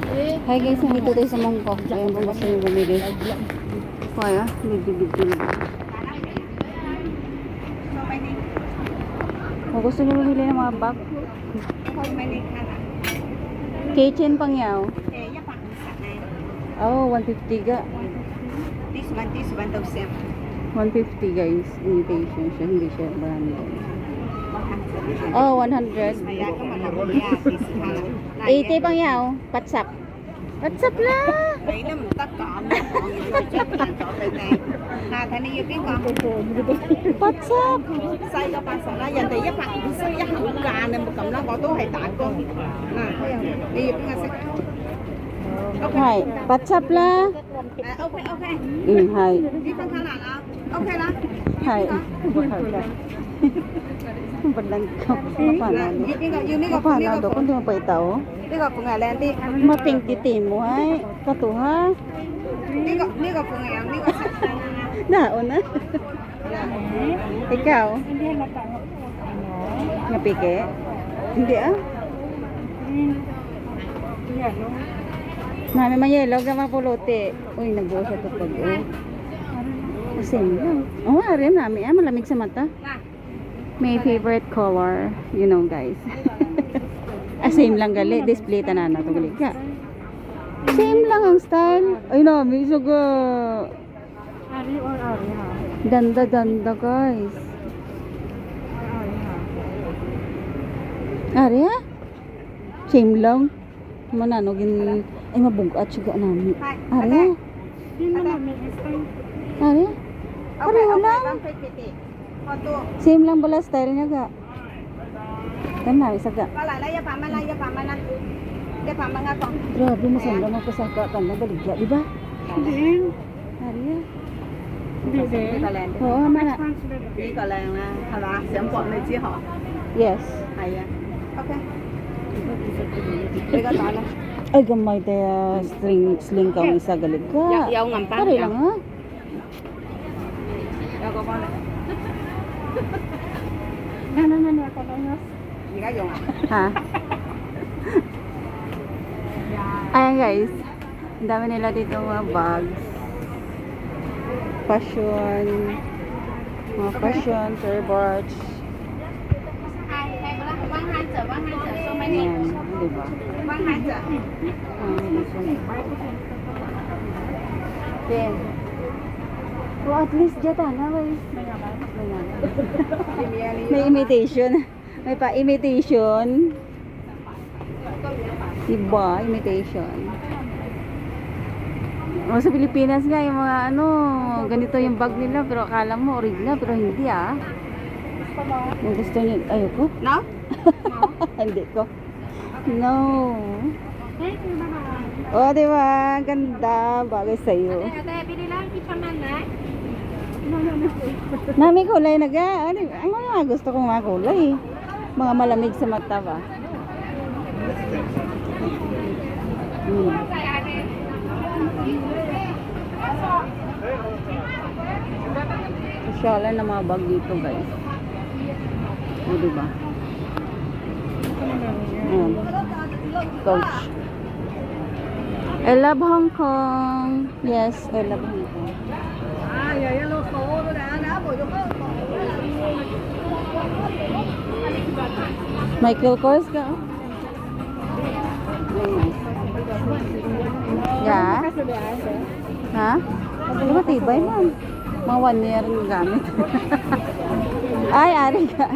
Hi guys, nandito tayo sa Mongko. Ayun kung gusto nyo bumili. Kaya, bibili. Kung gusto nyo bumili ng mga bag. Kitchen pang yaw. Oh, 150 ga. This one daw siya. 150 guys. Imitation siya. Hindi siya branded. Oh, 100. 80 pang yaw. Patsap. Patsap lah. Đấy là một tất cả một người chết làm cho bên này. Thế này cái con Patsap. xây cho bạn sợ là giờ thì các bạn xây cái hậu cà này một cầm nó có tôi hay tải con. Thấy không? Đi giúp nga sẽ. Hai. Patsap lah. Ok. Hai. Đi con thang là ok đó. Hai. Belang ka. Paano? Paano daw kung di mo pa itaw? Đi gặp phụ nghề lên đi. Maping titin mo ay. Katuha. Đi gặp phụ nghề đi gặp sạch. Naon na. Ikaw? Napike? Hindi ah. Mami mayelo ka mapuluti. Uy, nagbuo siya ito pag same lang. Oh, arim nami ah. Malamig sa mata. May favorite color. You know guys. Same lang gali. Display tanan na ito gali ka. Same lang ang style. Ay nami. Saga. Ganda guys. Ari ha? Same lang. Mananogin. Ay mabugat siya nami. Ari ha? Ari ha? Pareho lang. Same lang pala style niya ga. Kan nami saga. Malaya pa man. Dia pa mga con. Grabe mo sanda magpasaka ka na baligya, di ba? Ari ha? Đi cả làng. Oo, mana. Đi cả làng là hả bà? Sẽ bọn này chia họ. Yes. Hay à. Ok. Đi có tỏi lên. Ay gamay tayo sling ka isa galig ka. Dâu ngầm pan. Pare lang ha? Dâu có con này. Gì cái dùng à? Ha? Ayan guys. Ang dami nila dito mga bags. Fashion. Mga fashion, turbots. Ayan, di ba? Then, so at least jata na guys. May imitation. May pa-imitation. Diba? Imitation. O sa Pilipinas nga, yung mga ano, ganito yung bag nila, pero akala mo original, pero hindi ah. Yung gusto nyo, ayoko. No? Hindi ko. No. O, diba? Ganda. Bagay sa'yo. Nami kulay na ga. Ang mga gusto kong mga kulay. Mga malamig sa mata ba? Sosyalan na mga bag dito guys. O diba? Ayan. Coach. I love Hong Kong. Yes, I love Hong Kong. Michael Kors ka? Yeah. Ha? Hindi matibay man. Mga 1 year yung gamit. Ay, ari ka.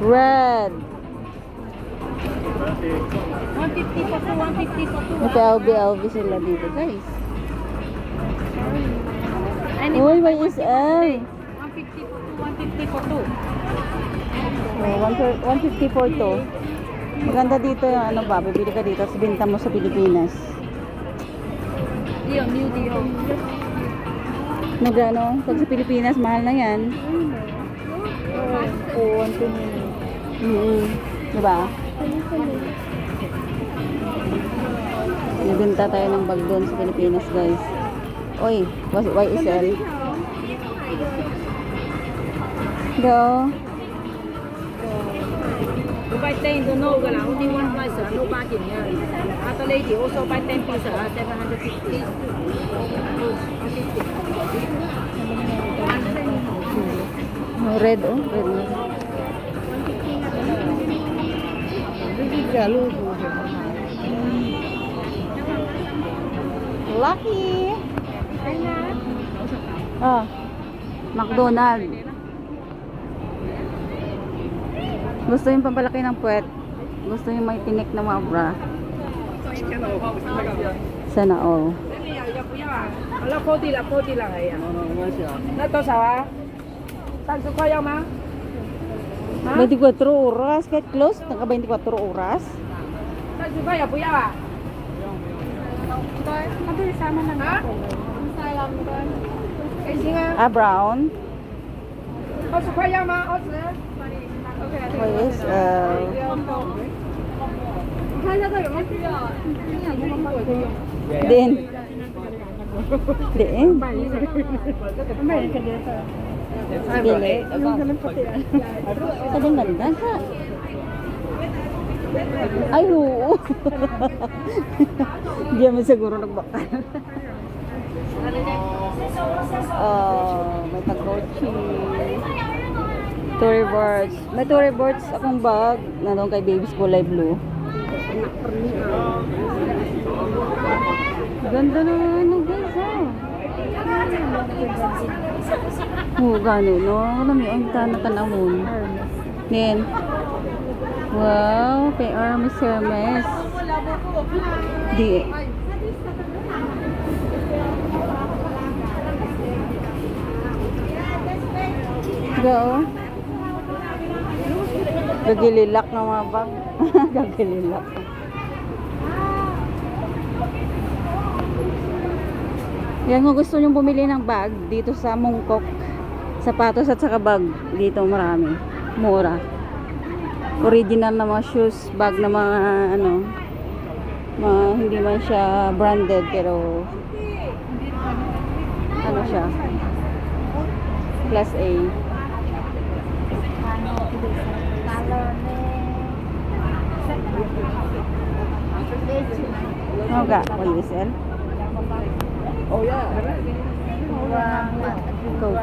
Red. 150 for 2. LV sila dito guys. Uy, may SL. 150 for 2. Oh, 150 for 2. Maganda dito yung ano ba, bibili ka dito sa binta mo sa Pilipinas. New deal. Magano, pag sa Pilipinas mahal na yan. Oh, 1 to Diba? Nagbenta tayo ng bag doon sa Pilipinas guys. Oy, YSL. Go. buy 10, don't know lah. Only one price, no bargain here. Other lady also buy 10 pieces, 750. Red, oh. Red na. Lucky! Ah, McDonald. Gusto yung pampalaki ng puwet. Gusto yung may tinik na mga bra. Sana all. 好了，破地了，破地了，哎呀。那多少啊？30块要吗？ 24 oras. Kahit close, naka 24 oras. 30块也不要啊？啊？开心啊！ Ah, brown. 20块要吗？20。Please, 你看一下这有没有需要？ din. Din. Bili. Sabi ganda ka. Ay, oo. Hindi naman siguro nagbakal. May takochi. Tory birds. May Tory birds akong bag. Nandun kay Baby's Kulay Blue. Ganda na ano guys ah. Oo, gano'n no. Alam mo, ang tanamon. Then, wow, kay Hermes. Di. Go. Gagililak na mga bag. Gagililak. Yan kung gusto nyo bumili ng bag dito sa Mongkok, sapatos at saka bag, dito marami, mura. Original na mga shoes, bag na mga ano, mga, hindi man siya branded pero ano siya, class A. Oga, what you sell? Oh yeah. Coke.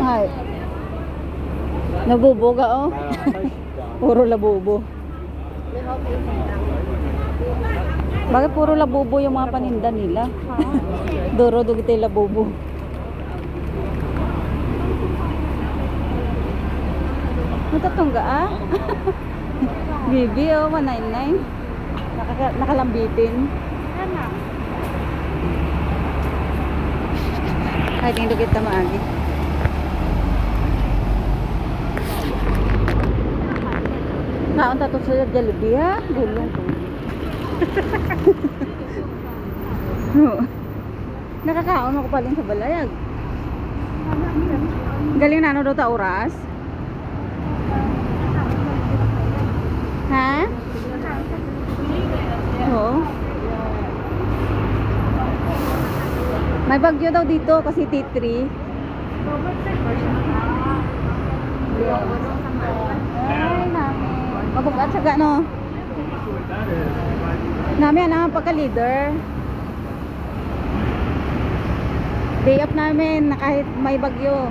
はい。Nabubo ka oh. Puro labubo. Bakit puro labubo yung mga paninda nila? Doro dugite labubo. Natatungga ah. Bibi oh, 199. Nakalambitin. Ay, tingin kita maagi. Kaon tato sa Jollibee ha? Gulong ko. Nakakaon ako paling sa balayag. Galing na ano daw ta oras? Ha? Oo. May bagyo daw dito kasi T3. Ay, namin. Mabugat sa gano. Namin ang pagka-leader. Day up namin na kahit may bagyo.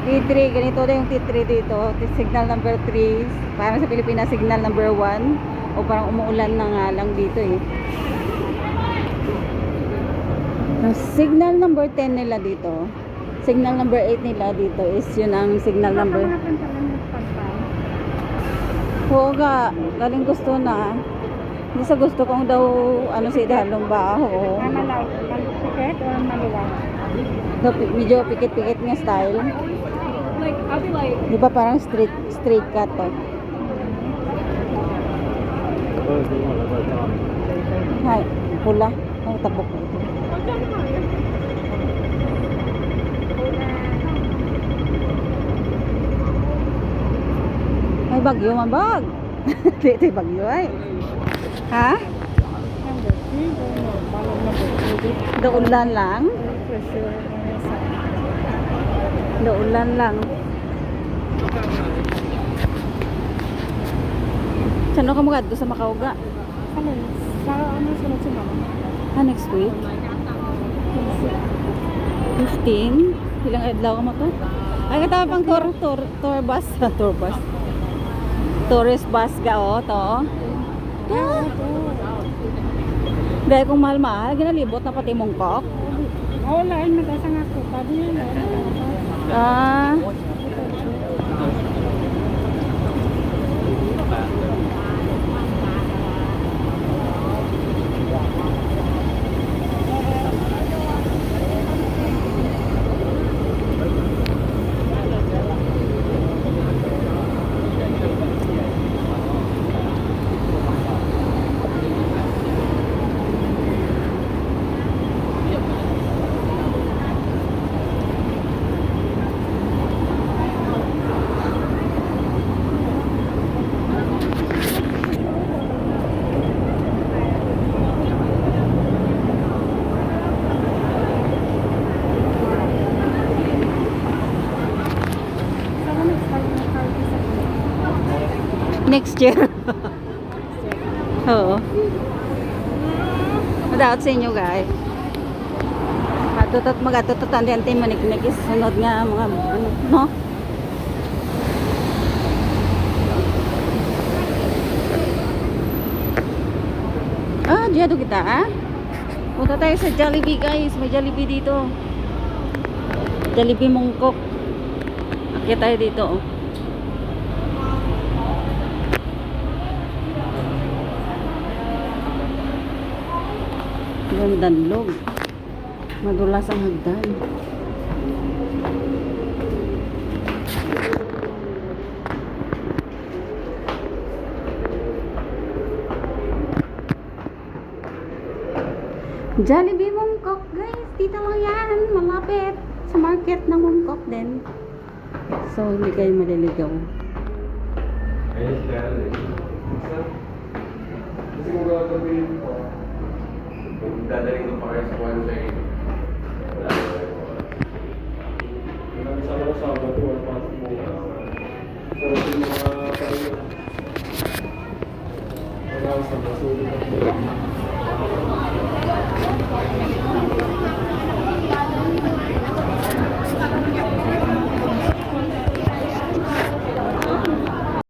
T3, ganito na yung T3 dito. Signal number 3. Parang sa Pilipinas, signal number 1. O parang umuulan na nga lang dito eh. Signal number 10 nila dito. Signal number 8 nila dito is yun ang signal number. Oo nga, galing gusto na. Hindi sa gusto kong daw ano si Dalong baho. Pikit o maliwan? Medyo pikit-pikit nga style. Like, I'll be like, Di ba parang straight cut to? Hay, pula. Ay, tabok. Ay, bagyo man bag. Ito bagyo ay. Ha? Daulan lang? Daulan lang. Saan ka magad sa Makauga? Sa ano sunod sa mama? Next week? 15? Ilang adlaw ka mo to? Ay, kata pang tour bus. Tour bus. Tourist bus ka, to. Dahil kung mahal-mahal, ginalibot na pati mongkok. Oo, lain magasang ako. Sabi niya, lain Ah. Next year. Oo. Madaot sa inyo, guys. Magatutot ang din maniknik is sunod nga mga ano, no? Dito kita, punta tayo sa Jollibee, guys. May Jollibee dito. Jollibee Mongkok. Akit tayo dito, oh. Danlog. Madulas ang hagdan. Jollibee Mongkok, guys. Dito lang yan. Malapit. Sa market ng Mongkok din. So, hindi kayo maliligaw. Kasi kung gagawin ko, kung dadaling ko pa kayo sa one side, wala ko kayo. Sa mga Sabado, wala pa sa mga. So, yung mga tayo, wala sa masulog ako.